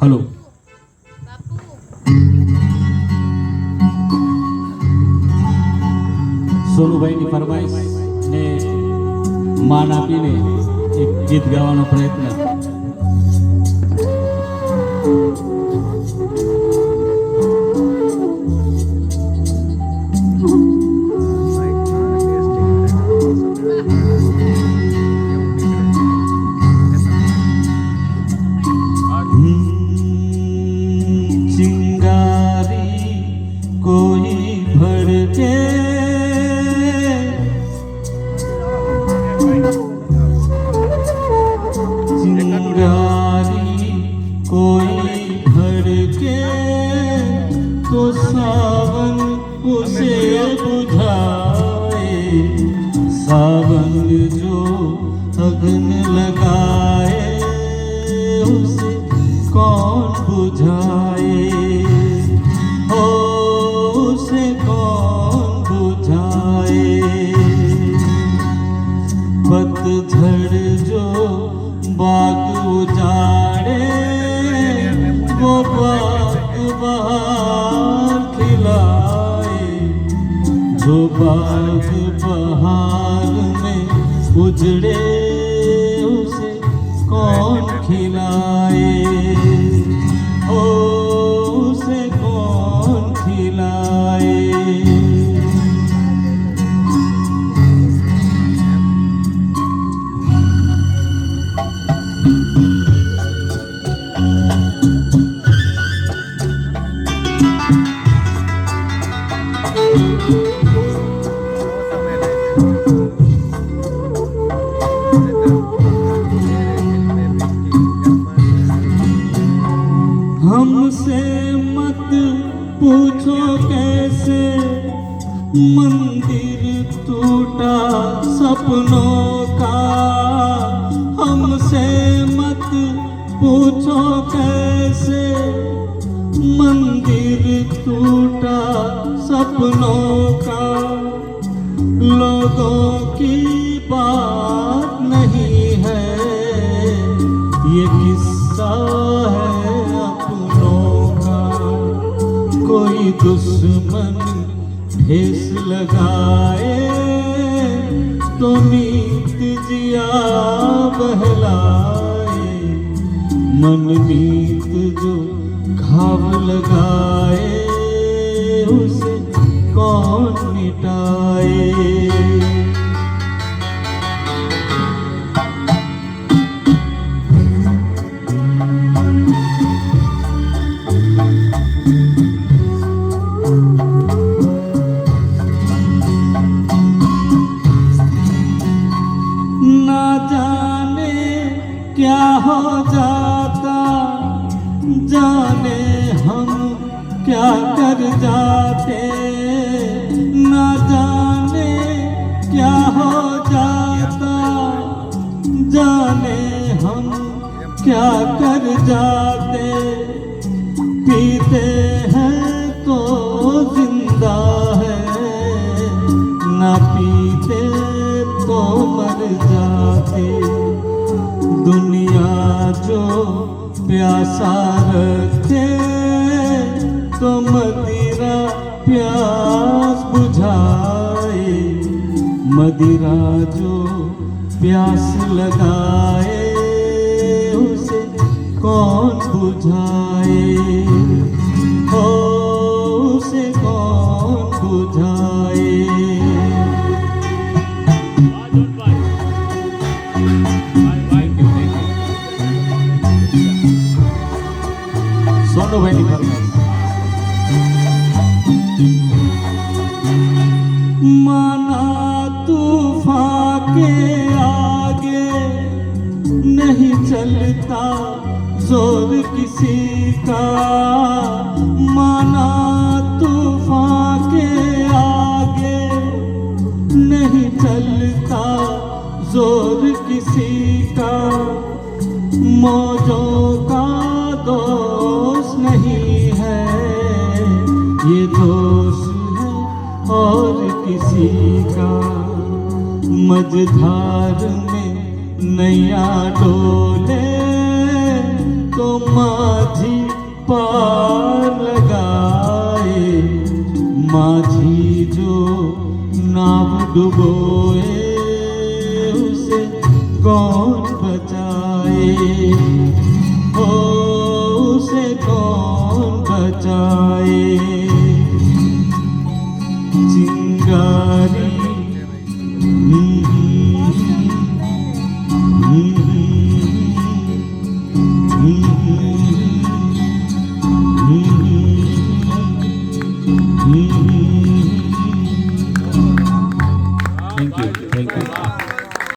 Hello. સોનુભાઈની ફરમાઈશ ને માન આપીને એક ગીત ગાવાનો પ્રયત્ન. चिंगारी कोई भड़के चिंगारी कोई भड़के तो सावन उसे बुझाए सावन जो अग्न लगाए उसे कौन बुझाए हो उसे कौन बुझाए पतझड़ जो बाग उजाड़े वो बाग बहार खिलाए जो बाग बहार में उजड़े उसे कौन खिलाए ओ उसे कौन खिलाए हमसे मत पूछो कैसे मंदिर टूटा सपनों का हमसे मत पूछो कैसे मंदिर टूटा सपनों का लोगों की बात नहीं है ये किस्सा है अपनों का कोई दुश्मन ठेस लगाए तो मीत जिया बहलाए मन मीत जो घाव लगाए उसे कौन मिटाए ना जाने क्या हो जाता जाने हम क्या कर जाते ना जाने क्या हो जाता जाने हम क्या कर जाते पीते हैं तो जिंदा है ना पीते तो मर जाते दुनिया जो प्यासा रखे तो मदिरा प्यास बुझाए मदिरा जो प्यास लगाए उसे कौन बुझाए हो उसे कौन बुझाए सोनूभाई माना तूफान के आगे नहीं चलता जोर किसी का माना तूफान के आगे नहीं चलता जोर किसी का मौजों का दोष नहीं है ये दोष है और किसी का मझधार में नैया डोले पार लगाए, माझी जो नाव डुबोए उसे कौन बचाए, ओ उसे कौन बचाए। चिंगारी